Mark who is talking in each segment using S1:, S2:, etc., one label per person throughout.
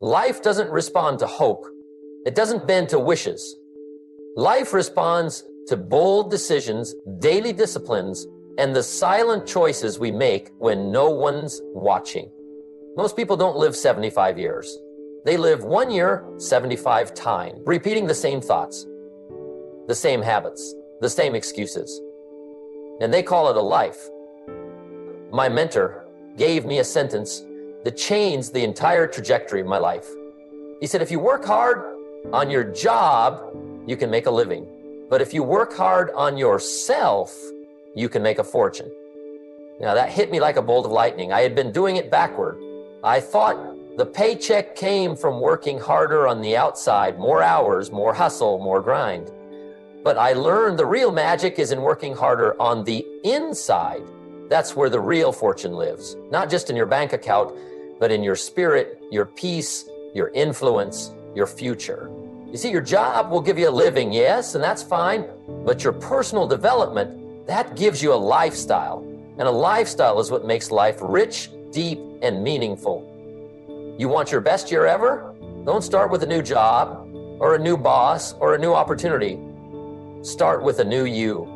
S1: Life doesn't respond to hope. It doesn't bend to wishes. Life responds to bold decisions, daily disciplines, and the silent choices we make when no one's watching. Most people don't live 75 years. They live 1 year, 75 times, repeating the same thoughts, the same habits, the same excuses. And they call it a life. My mentor gave me a sentence that changed the entire trajectory of my life. He said, if you work hard on your job, you can make a living. But if you work hard on yourself, you can make a fortune. Now that hit me like a bolt of lightning. I had been doing it backward. I thought the paycheck came from working harder on the outside, more hours, more hustle, more grind. But I learned the real magic is in working harder on the inside. That's where the real fortune lives. Not just in your bank account, but in your spirit, your peace, your influence, your future. You see, your job will give you a living, yes, and that's fine, but your personal development, that gives you a lifestyle. And a lifestyle is what makes life rich, deep, and meaningful. You want your best year ever? Don't start with a new job, or a new boss, or a new opportunity. Start with a new you.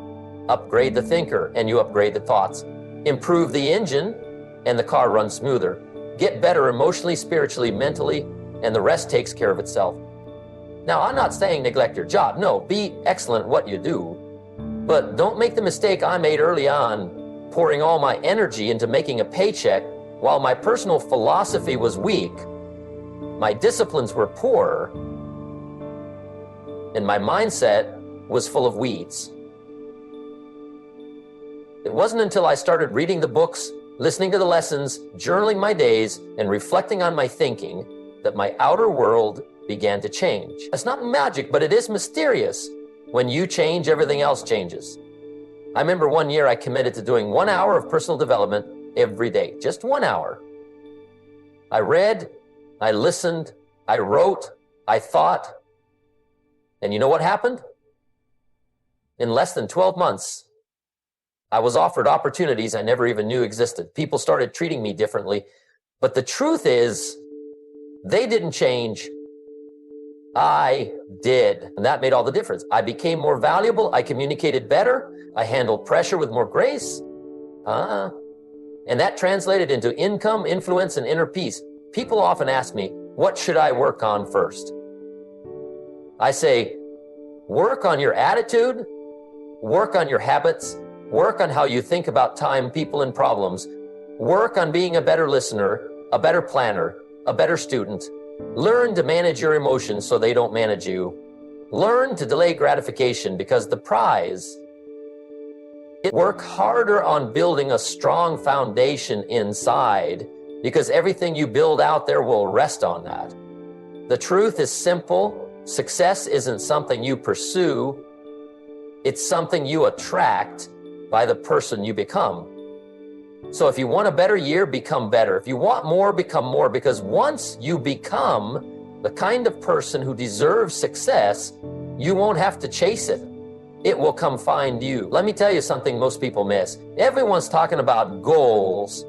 S1: Upgrade the thinker, and you upgrade the thoughts. Improve the engine, and the car runs smoother. Get better emotionally, spiritually, mentally, and the rest takes care of itself. Now, I'm not saying neglect your job. No, be excellent at what you do. But don't make the mistake I made early on, pouring all my energy into making a paycheck while my personal philosophy was weak, my disciplines were poor, and my mindset was full of weeds. It wasn't until I started reading the books, listening to the lessons, journaling my days, and reflecting on my thinking that my outer world began to change. It's not magic, but it is mysterious. When you change, everything else changes. I remember 1 year I committed to doing 1 hour of personal development every day, just 1 hour. I read, I listened, I wrote, I thought, and you know what happened? In less than 12 months, I was offered opportunities I never even knew existed. People started treating me differently. But the truth is, they didn't change. I did. And that made all the difference. I became more valuable. I communicated better. I handled pressure with more grace. And that translated into income, influence, and inner peace. People often ask me, what should I work on first? I say, work on your attitude, work on your habits, work on how you think about time, people, and problems. Work on being a better listener, a better planner, a better student. Learn to manage your emotions so they don't manage you. Learn to delay gratification because the prize. Work harder on building a strong foundation inside because everything you build out there will rest on that. The truth is simple. Success isn't something you pursue. It's something you attract by the person you become. So if you want a better year, become better. If you want more, become more. Because once you become the kind of person who deserves success, you won't have to chase it. It will come find you. Let me tell you something most people miss. Everyone's talking about goals.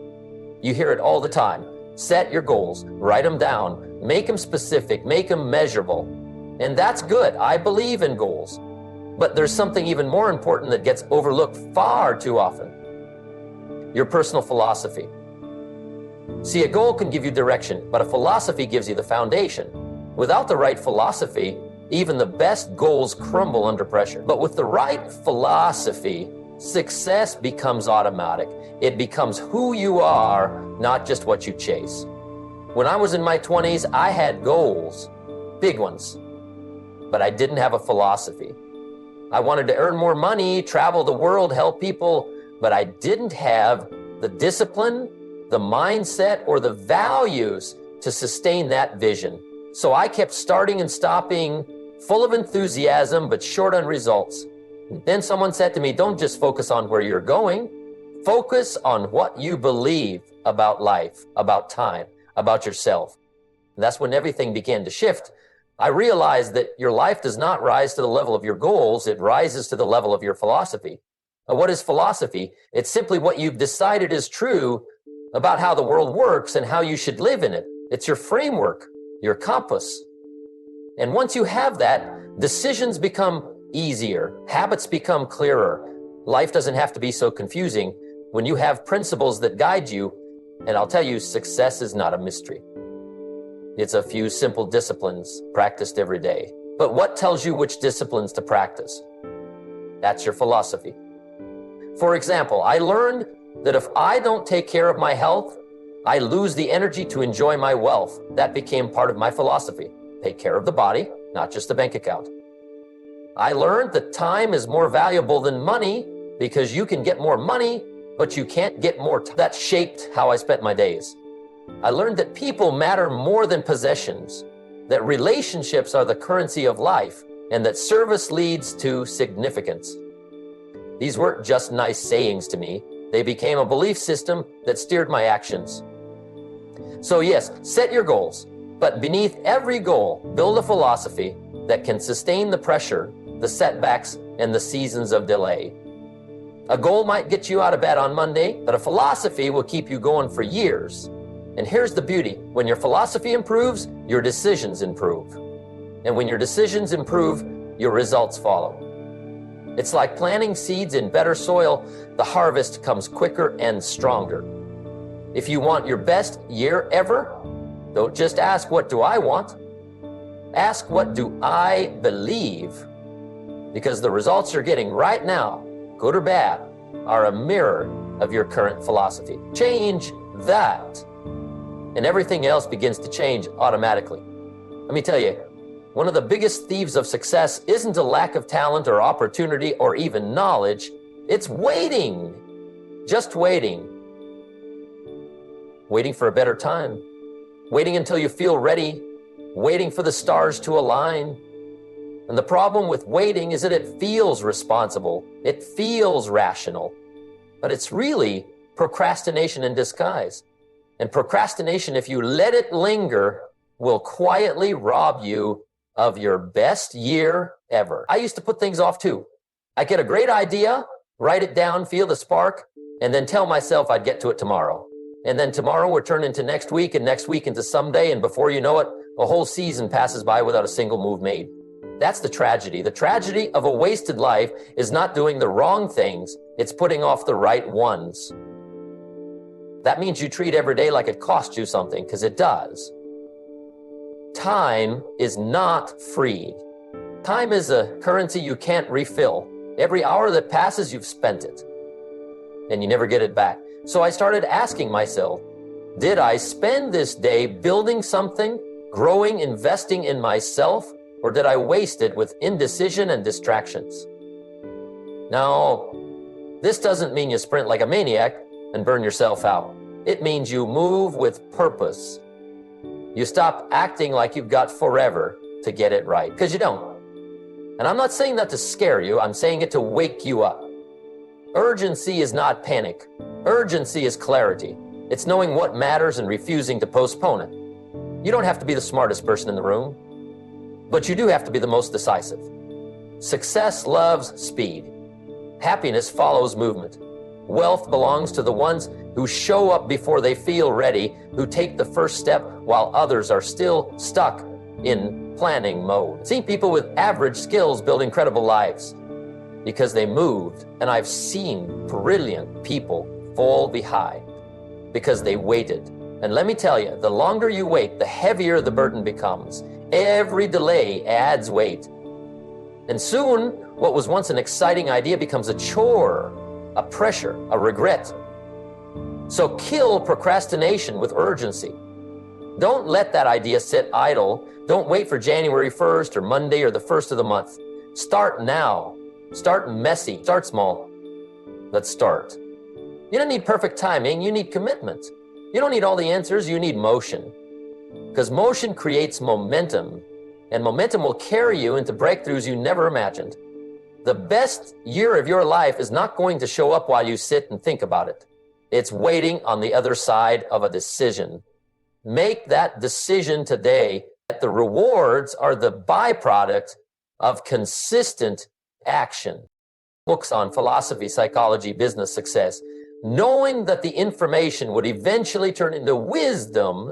S1: You hear it all the time. Set your goals, write them down, make them specific, make them measurable. And that's good. I believe in goals. But there's something even more important that gets overlooked far too often. Your personal philosophy. See, a goal can give you direction, but a philosophy gives you the foundation. Without the right philosophy, even the best goals crumble under pressure. But with the right philosophy, success becomes automatic. It becomes who you are, not just what you chase. When I was in my 20s, I had goals, big ones, but I didn't have a philosophy. I wanted to earn more money, travel the world, help people, but I didn't have the discipline, the mindset, or the values to sustain that vision. So I kept starting and stopping, full of enthusiasm, but short on results. Then someone said to me, don't just focus on where you're going, focus on what you believe about life, about time, about yourself. And that's when everything began to shift. I realized that your life does not rise to the level of your goals, it rises to the level of your philosophy. What is philosophy? It's simply what you've decided is true about how the world works and how you should live in it. It's your framework. your compass. And once you have that, decisions become easier, habits become clearer. Life doesn't have to be so confusing when you have principles that guide you. And I'll tell you, success is not a mystery. It's a few simple disciplines practiced every day. But what tells you which disciplines to practice? That's your philosophy. For example, I learned that if I don't take care of my health, I lose the energy to enjoy my wealth. That became part of my philosophy. Take care of the body, not just the bank account. I learned that time is more valuable than money because you can get more money, but you can't get more time. That shaped how I spent my days. I learned that people matter more than possessions, that relationships are the currency of life, and that service leads to significance. These weren't just nice sayings to me. They became a belief system that steered my actions. So yes, set your goals, but beneath every goal, build a philosophy that can sustain the pressure, the setbacks, and the seasons of delay. A goal might get you out of bed on Monday, but a philosophy will keep you going for years. And here's the beauty. When your philosophy improves, your decisions improve. And when your decisions improve, your results follow. It's like planting seeds in better soil. The harvest comes quicker and stronger. If you want your best year ever, don't just ask, what do I want? Ask, what do I believe? Because the results you're getting right now, good or bad, are a mirror of your current philosophy. Change that, and everything else begins to change automatically. Let me tell you, one of the biggest thieves of success isn't a lack of talent or opportunity or even knowledge. It's waiting. Just waiting. Waiting for a better time. Waiting until you feel ready. Waiting for the stars to align. And the problem with waiting is that it feels responsible. It feels rational. But it's really procrastination in disguise. And procrastination, if you let it linger, will quietly rob you of your best year ever. I used to put things off too. I get a great idea, write it down, feel the spark, and then tell myself I'd get to it tomorrow. And then tomorrow would turn into next week, and next week into someday, and before you know it, a whole season passes by without a single move made. That's the tragedy. The tragedy of a wasted life is not doing the wrong things, it's putting off the right ones. That means you treat every day like it costs you something, because it does. Time is not free. Time is a currency you can't refill. Every hour that passes, you've spent it, and you never get it back. So I started asking myself, did I spend this day building something, growing, investing in myself, or did I waste it with indecision and distractions? Now, this doesn't mean you sprint like a maniac and burn yourself out. It means you move with purpose. You stop acting like you've got forever to get it right, because you don't. And I'm not saying that to scare you, I'm saying it to wake you up. Urgency is not panic. Urgency is clarity. It's knowing what matters and refusing to postpone it. You don't have to be the smartest person in the room, but you do have to be the most decisive. Success loves speed. Happiness follows movement. Wealth belongs to the ones who show up before they feel ready, who take the first step while others are still stuck in planning mode. See, people with average skills build incredible lives because they moved, and I've seen brilliant people fall behind because they waited. And let me tell you, the longer you wait, the heavier the burden becomes. Every delay adds weight. And soon, what was once an exciting idea becomes a chore, a pressure, a regret. So kill procrastination with urgency. Don't let that idea sit idle. Don't wait for January 1st or Monday or the 1st of the month. Start now. Start messy. Start small. Let's start. You don't need perfect timing. You need commitment. You don't need all the answers. You need motion. Because motion creates momentum, and momentum will carry you into breakthroughs you never imagined. The best year of your life is not going to show up while you sit and think about it. It's waiting on the other side of a decision. Make that decision today. The rewards are the byproduct of consistent action. Books on philosophy, psychology, business success. Knowing that the information would eventually turn into wisdom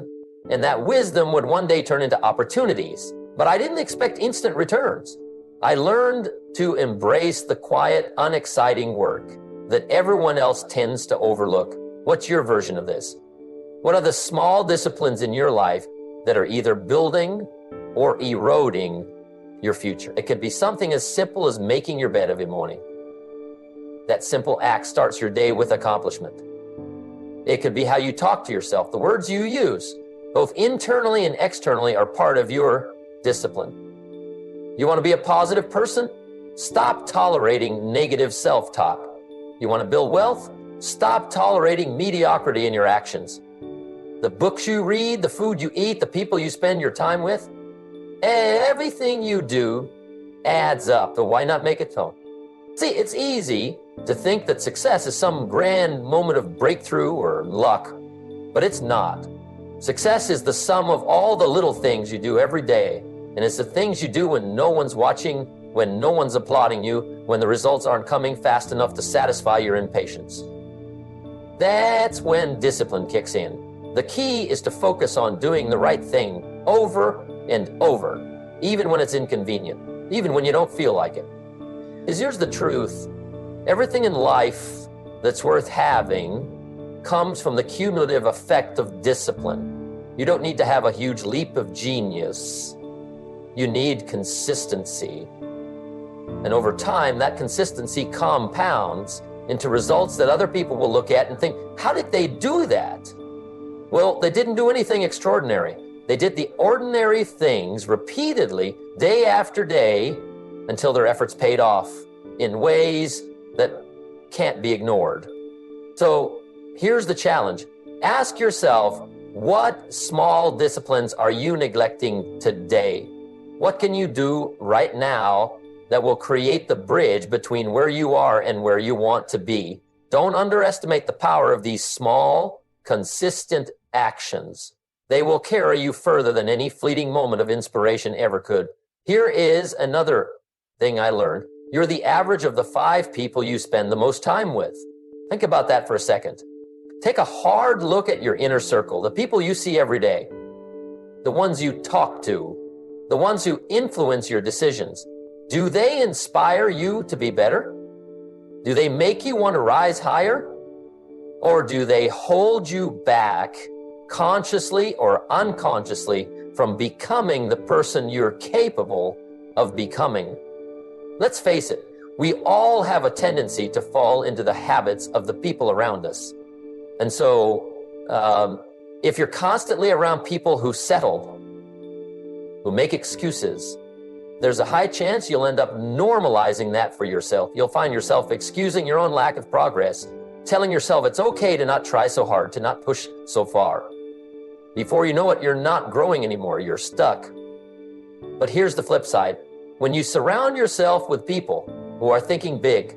S1: and that wisdom would one day turn into opportunities. But I didn't expect instant returns. I learned to embrace the quiet, unexciting work that everyone else tends to overlook. What's your version of this? What are the small disciplines in your life that are either building or eroding your future? It could be something as simple as making your bed every morning. That simple act starts your day with accomplishment. It could be how you talk to yourself. The words you use, both internally and externally, are part of your discipline. You want to be a positive person? Stop tolerating negative self-talk. You want to build wealth? Stop tolerating mediocrity in your actions. The books you read, the food you eat, the people you spend your time with, everything you do adds up. So why not make it so? See, it's easy to think that success is some grand moment of breakthrough or luck, but it's not. Success is the sum of all the little things you do every day, and it's the things you do when no one's watching, when no one's applauding you, when the results aren't coming fast enough to satisfy your impatience. That's when discipline kicks in. The key is to focus on doing the right thing over and over, even when it's inconvenient, even when you don't feel like it. Because here's the truth. Everything in life that's worth having comes from the cumulative effect of discipline. You don't need to have a huge leap of genius. You need consistency. And over time, that consistency compounds into results that other people will look at and think, how did they do that? Well, they didn't do anything extraordinary. They did the ordinary things repeatedly, day after day, until their efforts paid off in ways that can't be ignored. So here's the challenge. Ask yourself, what small disciplines are you neglecting today? What can you do right now that will create the bridge between where you are and where you want to be? Don't underestimate the power of these small, consistent actions. They will carry you further than any fleeting moment of inspiration ever could. Here is another thing I learned. You're the average of the 5 people you spend the most time with. Think about that for a second. Take a hard look at your inner circle, the people you see every day, the ones you talk to, the ones who influence your decisions. Do they inspire you to be better? Do they make you want to rise higher? Or do they hold you back consciously or unconsciously from becoming the person you're capable of becoming? Let's face it, we all have a tendency to fall into the habits of the people around us. And so if you're constantly around people who settle, who make excuses, there's a high chance you'll end up normalizing that for yourself. You'll find yourself excusing your own lack of progress, telling yourself it's okay to not try so hard, to not push so far. Before you know it, you're not growing anymore, you're stuck. But here's the flip side. When you surround yourself with people who are thinking big,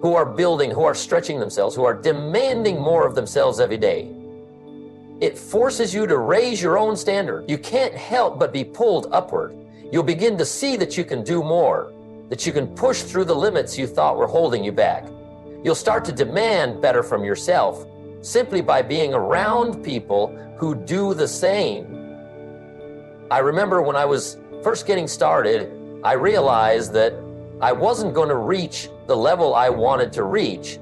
S1: who are building, who are stretching themselves, who are demanding more of themselves every day, it forces you to raise your own standard. You can't help but be pulled upward. You'll begin to see that you can do more, that you can push through the limits you thought were holding you back. You'll start to demand better from yourself simply by being around people who do the same. I remember when I was first getting started, I realized that I wasn't going to reach the level I wanted to reach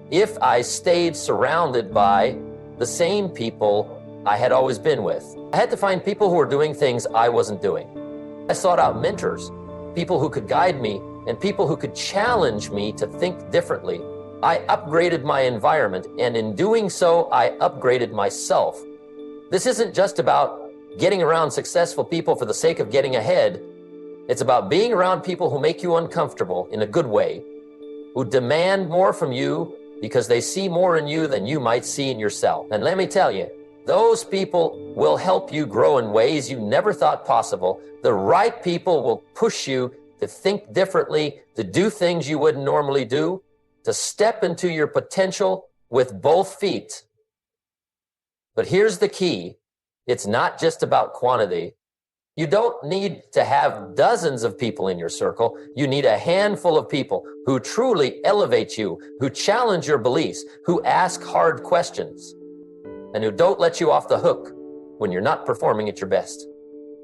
S1: if I stayed surrounded by the same people I had always been with. I had to find people who were doing things I wasn't doing. I sought out mentors, people who could guide me, and people who could challenge me to think differently. I upgraded my environment, and in doing so, I upgraded myself. This isn't just about getting around successful people for the sake of getting ahead. It's about being around people who make you uncomfortable in a good way, who demand more from you because they see more in you than you might see in yourself. And let me tell you, those people will help you grow in ways you never thought possible. The right people will push you to think differently, to do things you wouldn't normally do, to step into your potential with both feet. But here's the key. It's not just about quantity. You don't need to have dozens of people in your circle. You need a handful of people who truly elevate you, who challenge your beliefs, who ask hard questions, and who don't let you off the hook when you're not performing at your best.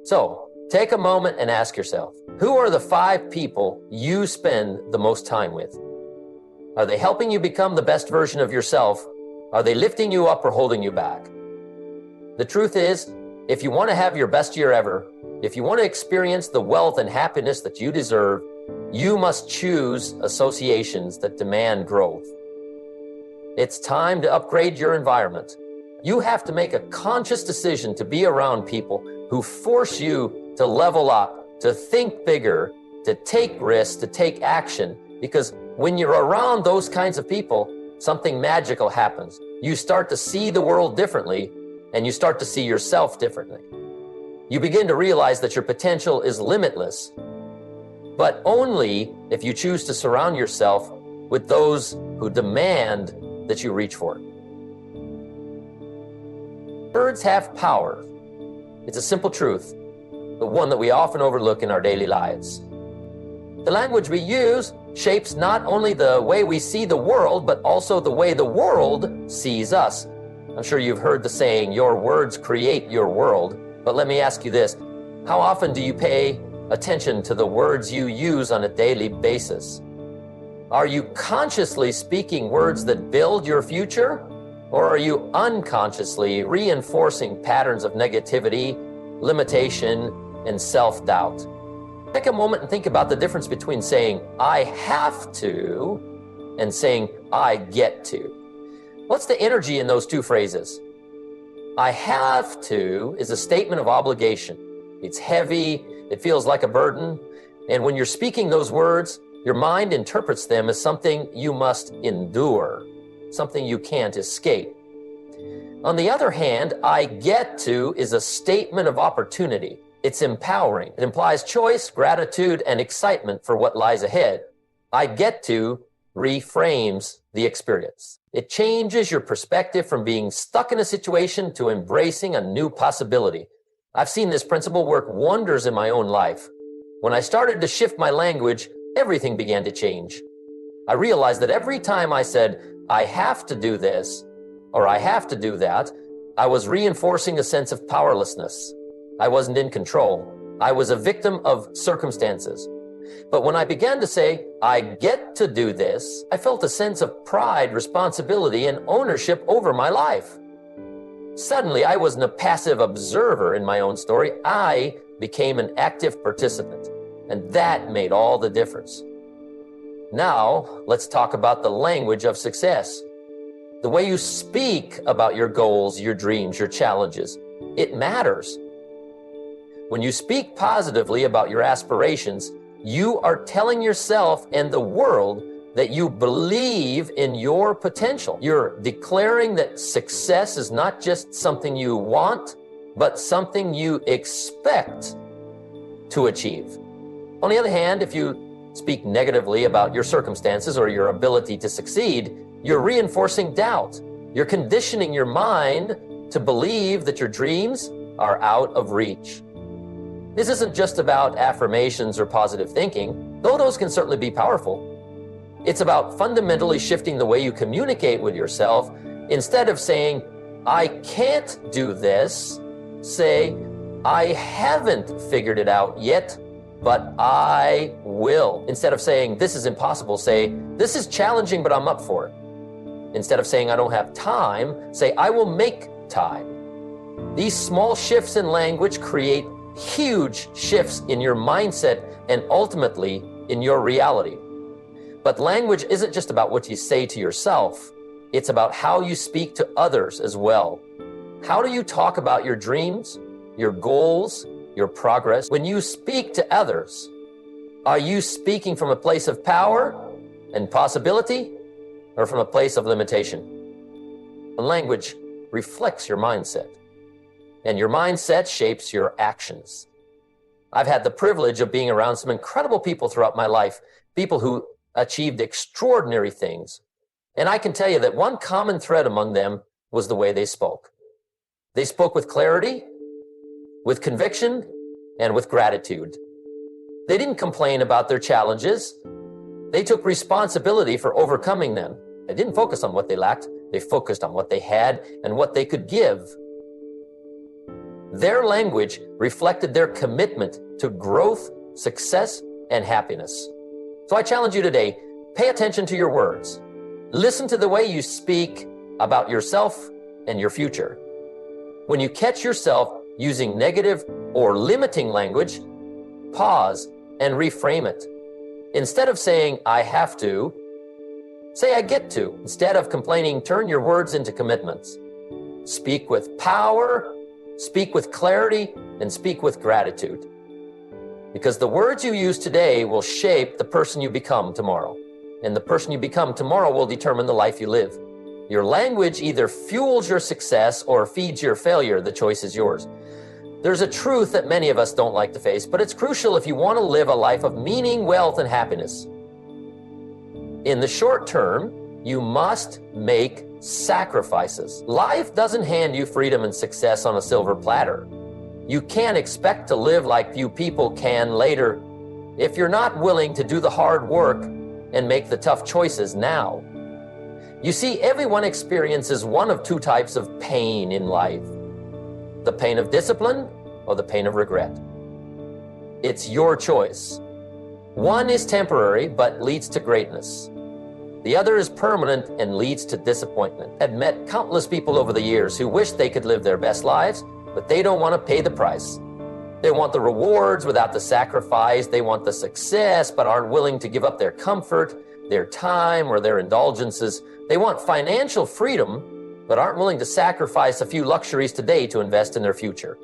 S1: So take a moment and ask yourself, who are the 5 people you spend the most time with? Are they helping you become the best version of yourself? Are they lifting you up or holding you back? The truth is, if you want to have your best year ever, if you want to experience the wealth and happiness that you deserve, you must choose associations that demand growth. It's time to upgrade your environment. You have to make a conscious decision to be around people who force you to level up, to think bigger, to take risks, to take action. Because when you're around those kinds of people, something magical happens. You start to see the world differently, and you start to see yourself differently. You begin to realize that your potential is limitless, but only if you choose to surround yourself with those who demand that you reach for it. Words have power. It's a simple truth, but one that we often overlook in our daily lives. The language we use shapes not only the way we see the world, but also the way the world sees us. I'm sure you've heard the saying, your words create your world. But let me ask you this, how often do you pay attention to the words you use on a daily basis? Are you consciously speaking words that build your future? Or are you unconsciously reinforcing patterns of negativity, limitation, and self-doubt? Take a moment and think about the difference between saying, I have to, and saying, I get to. What's the energy in those two phrases? I have to is a statement of obligation. It's heavy, it feels like a burden, and when you're speaking those words, your mind interprets them as something you must endure, something you can't escape. On the other hand, I get to is a statement of opportunity. It's empowering. It implies choice, gratitude, and excitement for what lies ahead. I get to reframes the experience. It changes your perspective from being stuck in a situation to embracing a new possibility. I've seen this principle work wonders in my own life. When I started to shift my language, everything began to change. I realized that every time I said, I have to do this, or I have to do that, I was reinforcing a sense of powerlessness. I wasn't in control. I was a victim of circumstances. But when I began to say, I get to do this, I felt a sense of pride, responsibility, and ownership over my life. Suddenly, I wasn't a passive observer in my own story. I became an active participant, and that made all the difference. Now, let's talk about the language of success. The way you speak about your goals, your dreams, your challenges, it matters. When you speak positively about your aspirations, you are telling yourself and the world that you believe in your potential. You're declaring that success is not just something you want, but something you expect to achieve. On the other hand, if you speak negatively about your circumstances or your ability to succeed, you're reinforcing doubt. You're conditioning your mind to believe that your dreams are out of reach. This isn't just about affirmations or positive thinking, though those can certainly be powerful. It's about fundamentally shifting the way you communicate with yourself. Instead of saying, I can't do this, say, I haven't figured it out yet, but I will. Instead of saying, this is impossible, say, this is challenging, but I'm up for it. Instead of saying, I don't have time, say, I will make time. These small shifts in language create huge shifts in your mindset and ultimately in your reality. But language isn't just about what you say to yourself. It's about how you speak to others as well. How do you talk about your dreams, your goals, your progress? When you speak to others, are you speaking from a place of power and possibility or from a place of limitation? The language reflects your mindset. And your mindset shapes your actions. I've had the privilege of being around some incredible people throughout my life, people who achieved extraordinary things. And I can tell you that one common thread among them was the way they spoke. They spoke with clarity, with conviction, and with gratitude. They didn't complain about their challenges. They took responsibility for overcoming them. They didn't focus on what they lacked. They focused on what they had and what they could give. Their language reflected their commitment to growth, success, and happiness. So I challenge you today, pay attention to your words. Listen to the way you speak about yourself and your future. When you catch yourself using negative or limiting language, pause and reframe it. Instead of saying, I have to, say, I get to. Instead of complaining, turn your words into commitments. Speak with power, speak with clarity, and speak with gratitude. Because the words you use today will shape the person you become tomorrow. And the person you become tomorrow will determine the life you live. Your language either fuels your success or feeds your failure. The choice is yours. There's a truth that many of us don't like to face, but it's crucial if you want to live a life of meaning, wealth, and happiness. In the short term, you must make sacrifices. Life doesn't hand you freedom and success on a silver platter. You can't expect to live like few people can later if you're not willing to do the hard work and make the tough choices now. You see, everyone experiences one of two types of pain in life: the pain of discipline or the pain of regret. It's your choice. One is temporary but leads to greatness. The other is permanent and leads to disappointment. I've met countless people over the years who wish they could live their best lives, but they don't want to pay the price. They want the rewards without the sacrifice. They want the success, but aren't willing to give up their comfort, their time, or their indulgences. They want financial freedom, but aren't willing to sacrifice a few luxuries today to invest in their future.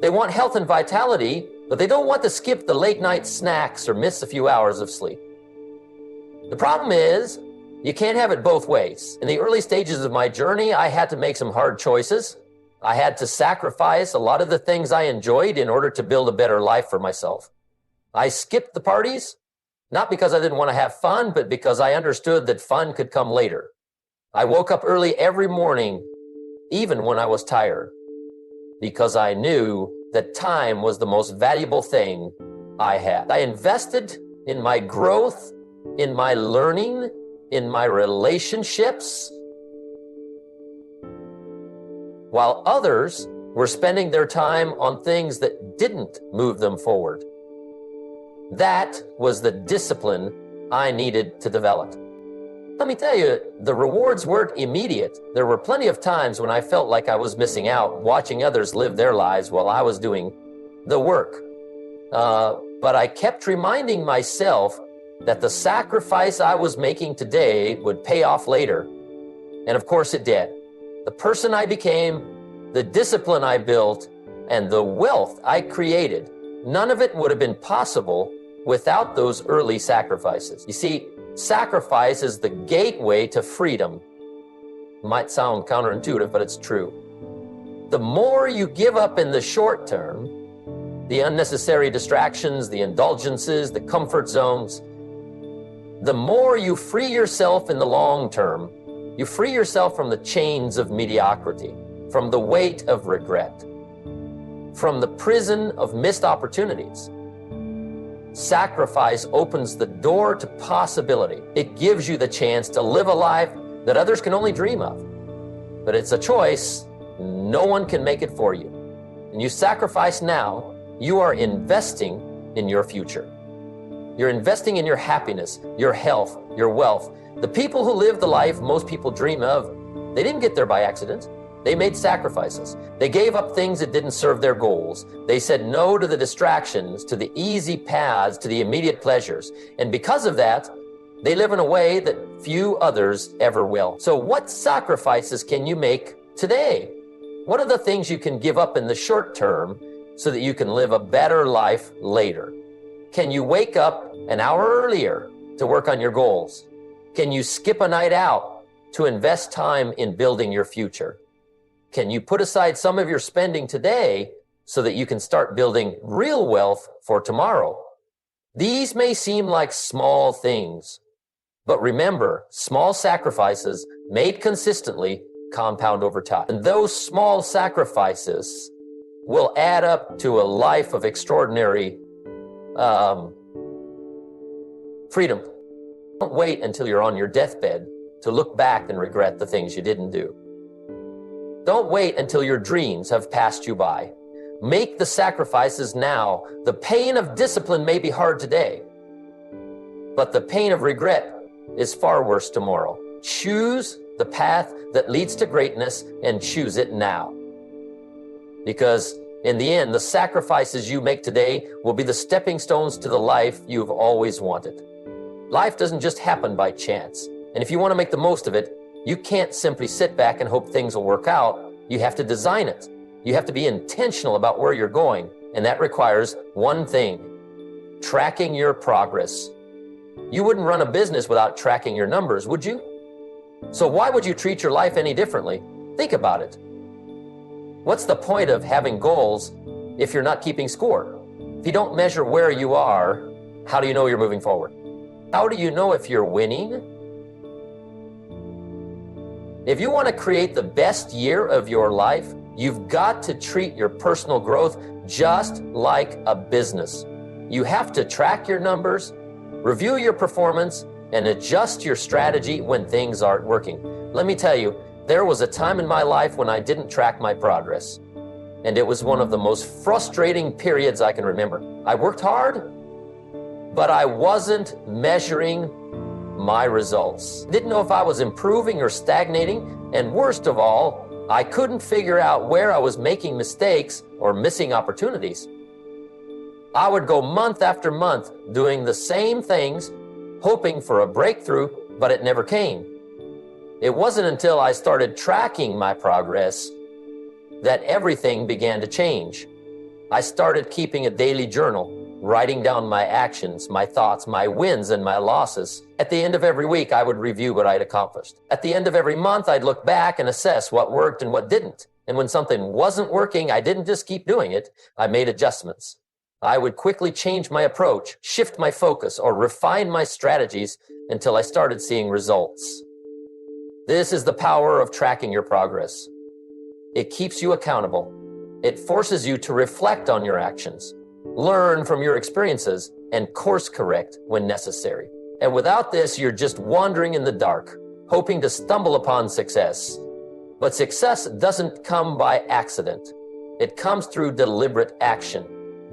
S1: They want health and vitality, but they don't want to skip the late night snacks or miss a few hours of sleep. The problem is, you can't have it both ways. In the early stages of my journey, I had to make some hard choices. I had to sacrifice a lot of the things I enjoyed in order to build a better life for myself. I skipped the parties, not because I didn't want to have fun, but because I understood that fun could come later. I woke up early every morning, even when I was tired, because I knew that time was the most valuable thing I had. I invested in my growth, in my learning, in my relationships, while others were spending their time on things that didn't move them forward. That was the discipline I needed to develop. Let me tell you, the rewards weren't immediate. There were plenty of times when I felt like I was missing out, watching others live their lives while I was doing the work. But I kept reminding myself that the sacrifice I was making today would pay off later. And of course it did. The person I became, the discipline I built, and the wealth I created, none of it would have been possible without those early sacrifices. You see, sacrifice is the gateway to freedom. It might sound counterintuitive, but it's true. The more you give up in the short term, the unnecessary distractions, the indulgences, the comfort zones, the more you free yourself in the long term. You free yourself from the chains of mediocrity, from the weight of regret, from the prison of missed opportunities. Sacrifice opens the door to possibility. It gives you the chance to live a life that others can only dream of. But it's a choice. No one can make it for you. And you sacrifice now, you are investing in your future. You're investing in your happiness, your health, your wealth. The people who live the life most people dream of, they didn't get there by accident. They made sacrifices. They gave up things that didn't serve their goals. They said no to the distractions, to the easy paths, to the immediate pleasures. And because of that, they live in a way that few others ever will. So what sacrifices can you make today? What are the things you can give up in the short term so that you can live a better life later? Can you wake up an hour earlier to work on your goals? Can you skip a night out to invest time in building your future? Can you put aside some of your spending today so that you can start building real wealth for tomorrow? These may seem like small things, but remember, small sacrifices made consistently compound over time. And those small sacrifices will add up to a life of extraordinary freedom. Don't wait until you're on your deathbed to look back and regret the things you didn't do. Don't wait until your dreams have passed you by. Make the sacrifices now. The pain of discipline may be hard today, but the pain of regret is far worse tomorrow. Choose the path that leads to greatness and choose it now. Because in the end, the sacrifices you make today will be the stepping stones to the life you've always wanted. Life doesn't just happen by chance. And if you want to make the most of it, you can't simply sit back and hope things will work out. You have to design it. You have to be intentional about where you're going. And that requires one thing: tracking your progress. You wouldn't run a business without tracking your numbers, would you? So why would you treat your life any differently? Think about it. What's the point of having goals if you're not keeping score? If you don't measure where you are, how do you know you're moving forward? How do you know if you're winning? If you want to create the best year of your life, you've got to treat your personal growth just like a business. You have to track your numbers, review your performance, and adjust your strategy when things aren't working. Let me tell you, there was a time in my life when I didn't track my progress, and it was one of the most frustrating periods I can remember. I worked hard, but I wasn't measuring my results. Didn't know if I was improving or stagnating, and worst of all, I couldn't figure out where I was making mistakes or missing opportunities. I would go month after month doing the same things, hoping for a breakthrough, but it never came. It wasn't until I started tracking my progress that everything began to change. I started keeping a daily journal, writing down my actions, my thoughts, my wins, and my losses. At the end of every week, I would review what I'd accomplished. At the end of every month, I'd look back and assess what worked and what didn't. And when something wasn't working, I didn't just keep doing it. I made adjustments. I would quickly change my approach, shift my focus, or refine my strategies until I started seeing results. This is the power of tracking your progress. It keeps you accountable. It forces you to reflect on your actions, learn from your experiences, and course correct when necessary. And without this, you're just wandering in the dark, hoping to stumble upon success. But success doesn't come by accident. It comes through deliberate action,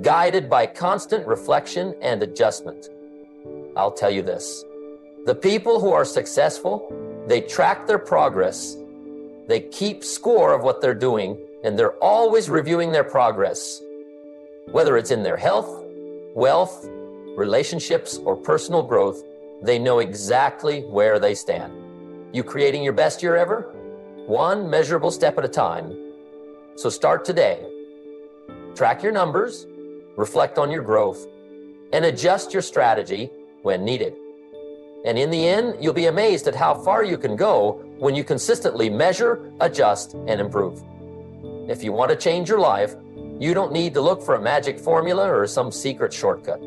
S1: guided by constant reflection and adjustment. I'll tell you this: the people who are successful, they track their progress, they keep score of what they're doing, and they're always reviewing their progress. Whether it's in their health, wealth, relationships, or personal growth, they know exactly where they stand. You creating your best year ever? One measurable step at a time. So start today. Track your numbers, reflect on your growth, and adjust your strategy when needed. And in the end, you'll be amazed at how far you can go when you consistently measure, adjust, and improve. If you want to change your life, you don't need to look for a magic formula or some secret shortcut.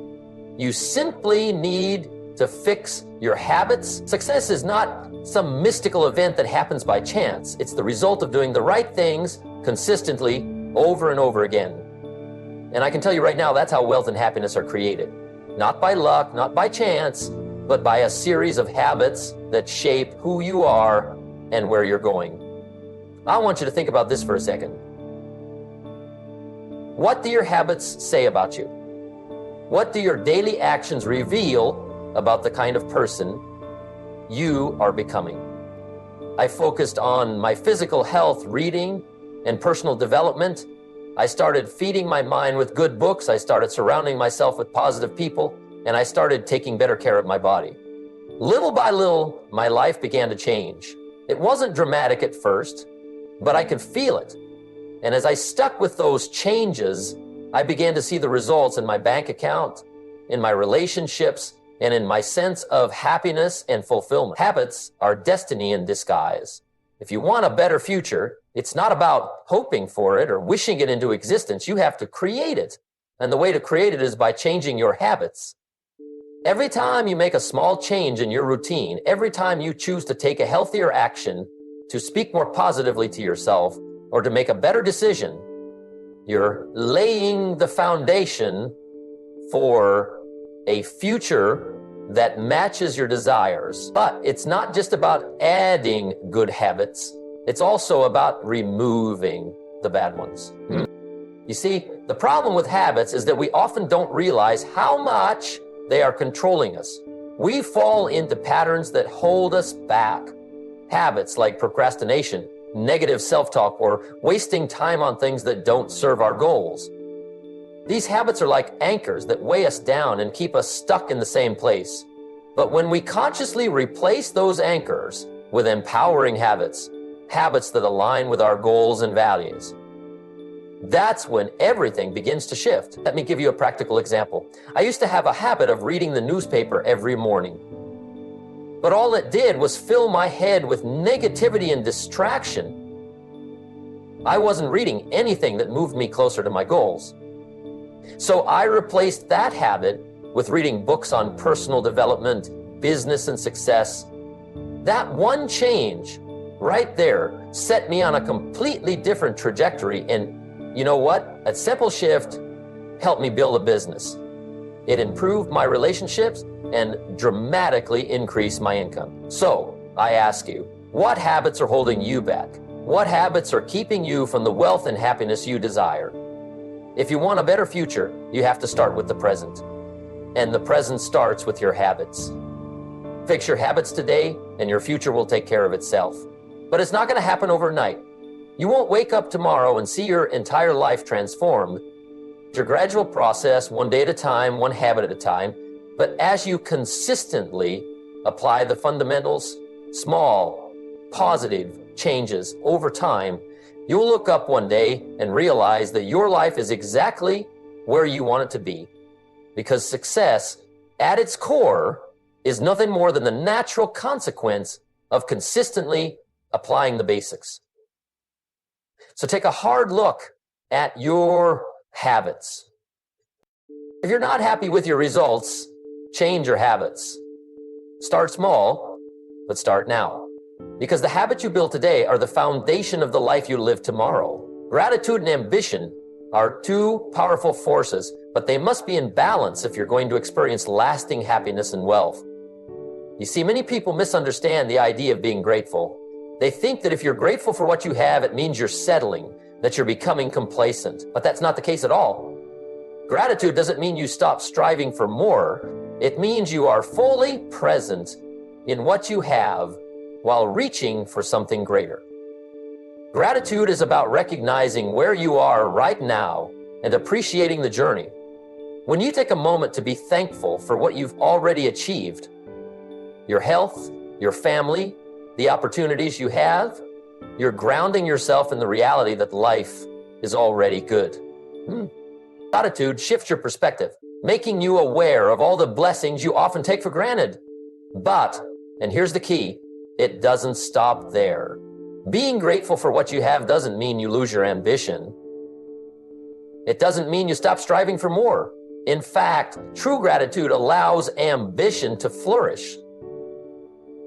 S1: You simply need to fix your habits. Success is not some mystical event that happens by chance. It's the result of doing the right things consistently over and over again. And I can tell you right now, that's how wealth and happiness are created. Not by luck, not by chance, but by a series of habits that shape who you are and where you're going. I want you to think about this for a second. What do your habits say about you? What do your daily actions reveal about the kind of person you are becoming? I focused on my physical health, reading, and personal development. I started feeding my mind with good books. I started surrounding myself with positive people, and I started taking better care of my body. Little by little, my life began to change. It wasn't dramatic at first, but I could feel it. And as I stuck with those changes, I began to see the results in my bank account, in my relationships, and in my sense of happiness and fulfillment. Habits are destiny in disguise. If you want a better future, it's not about hoping for it or wishing it into existence. You have to create it. And the way to create it is by changing your habits. Every time you make a small change in your routine, every time you choose to take a healthier action, to speak more positively to yourself, or to make a better decision, you're laying the foundation for a future that matches your desires. But it's not just about adding good habits. It's also about removing the bad ones. You see, the problem with habits is that we often don't realize how much they are controlling us. We fall into patterns that hold us back. Habits like procrastination, negative self-talk, or wasting time on things that don't serve our goals. These habits are like anchors that weigh us down and keep us stuck in the same place. But when we consciously replace those anchors with empowering habits, habits that align with our goals and values, that's when everything begins to shift. Let me give you a practical example. I used to have a habit of reading the newspaper every morning. But all it did was fill my head with negativity and distraction. I wasn't reading anything that moved me closer to my goals. So I replaced that habit with reading books on personal development, business, and success. That one change right there set me on a completely different trajectory. And you know what? A simple shift helped me build a business. It improved my relationships and dramatically increased my income. So I ask you, what habits are holding you back? What habits are keeping you from the wealth and happiness you desire? If you want a better future, you have to start with the present. And the present starts with your habits. Fix your habits today, and your future will take care of itself. But it's not going to happen overnight. You won't wake up tomorrow and see your entire life transformed. It's a gradual process, one day at a time, one habit at a time. But as you consistently apply the fundamentals, small, positive changes over time, you'll look up one day and realize that your life is exactly where you want it to be. Because success, at its core, is nothing more than the natural consequence of consistently applying the basics. So take a hard look at your habits. If you're not happy with your results, change your habits. Start small, but start now. Because the habits you build today are the foundation of the life you live tomorrow. Gratitude and ambition are two powerful forces, but they must be in balance if you're going to experience lasting happiness and wealth. You see, many people misunderstand the idea of being grateful. They think that if you're grateful for what you have, it means you're settling, that you're becoming complacent. But that's not the case at all. Gratitude doesn't mean you stop striving for more. It means you are fully present in what you have while reaching for something greater. Gratitude is about recognizing where you are right now and appreciating the journey. When you take a moment to be thankful for what you've already achieved, your health, your family, the opportunities you have, you're grounding yourself in the reality that life is already good. Gratitude shifts your perspective, making you aware of all the blessings you often take for granted. But, and here's the key, it doesn't stop there. Being grateful for what you have doesn't mean you lose your ambition. It doesn't mean you stop striving for more. In fact, true gratitude allows ambition to flourish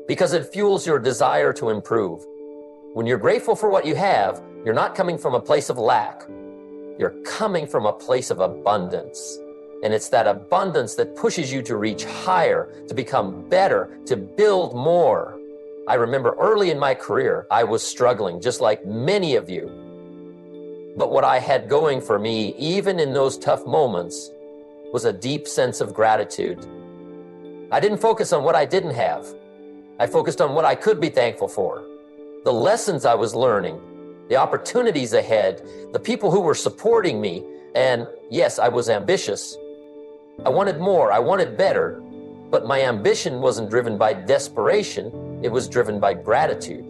S1: because it fuels your desire to improve. When you're grateful for what you have, you're not coming from a place of lack. You're coming from a place of abundance. And it's that abundance that pushes you to reach higher, to become better, to build more. I remember early in my career, I was struggling, just like many of you. But what I had going for me, even in those tough moments, was a deep sense of gratitude. I didn't focus on what I didn't have. I focused on what I could be thankful for, the lessons I was learning, the opportunities ahead, the people who were supporting me. And yes, I was ambitious. I wanted more, I wanted better, but my ambition wasn't driven by desperation, it was driven by gratitude.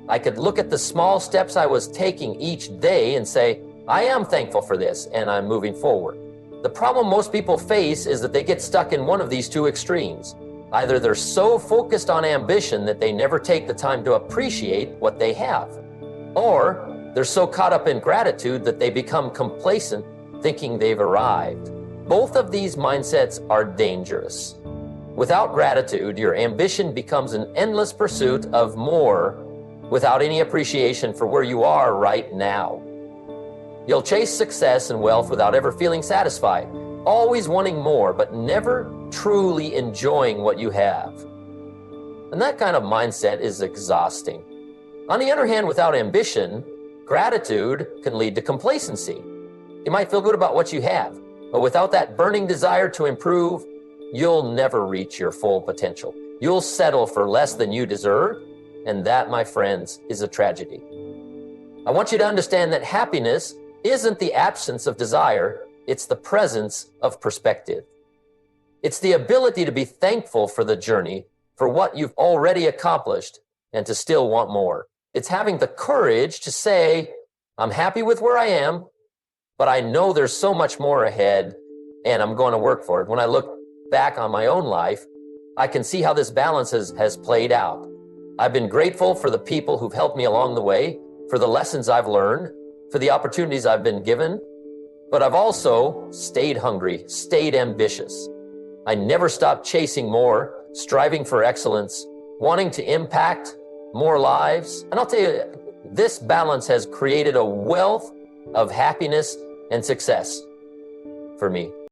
S1: I could look at the small steps I was taking each day and say, I am thankful for this, and I'm moving forward. The problem most people face is that they get stuck in one of these two extremes. Either they're so focused on ambition that they never take the time to appreciate what they have, or they're so caught up in gratitude that they become complacent, thinking they've arrived. Both of these mindsets are dangerous. Without gratitude, your ambition becomes an endless pursuit of more without any appreciation for where you are right now. You'll chase success and wealth without ever feeling satisfied, always wanting more, but never truly enjoying what you have. And that kind of mindset is exhausting. On the other hand, without ambition, gratitude can lead to complacency. You might feel good about what you have, but without that burning desire to improve, you'll never reach your full potential. You'll settle for less than you deserve, and that, my friends, is a tragedy. I want you to understand that happiness isn't the absence of desire, it's the presence of perspective. It's the ability to be thankful for the journey, for what you've already accomplished, and to still want more. It's having the courage to say, I'm happy with where I am, but I know there's so much more ahead, and I'm going to work for it. When I look back on my own life, I can see how this balance has played out. I've been grateful for the people who've helped me along the way, for the lessons I've learned, for the opportunities I've been given, but I've also stayed hungry, stayed ambitious. I never stopped chasing more, striving for excellence, wanting to impact more lives. And I'll tell you, this balance has created a wealth of happiness and success for me.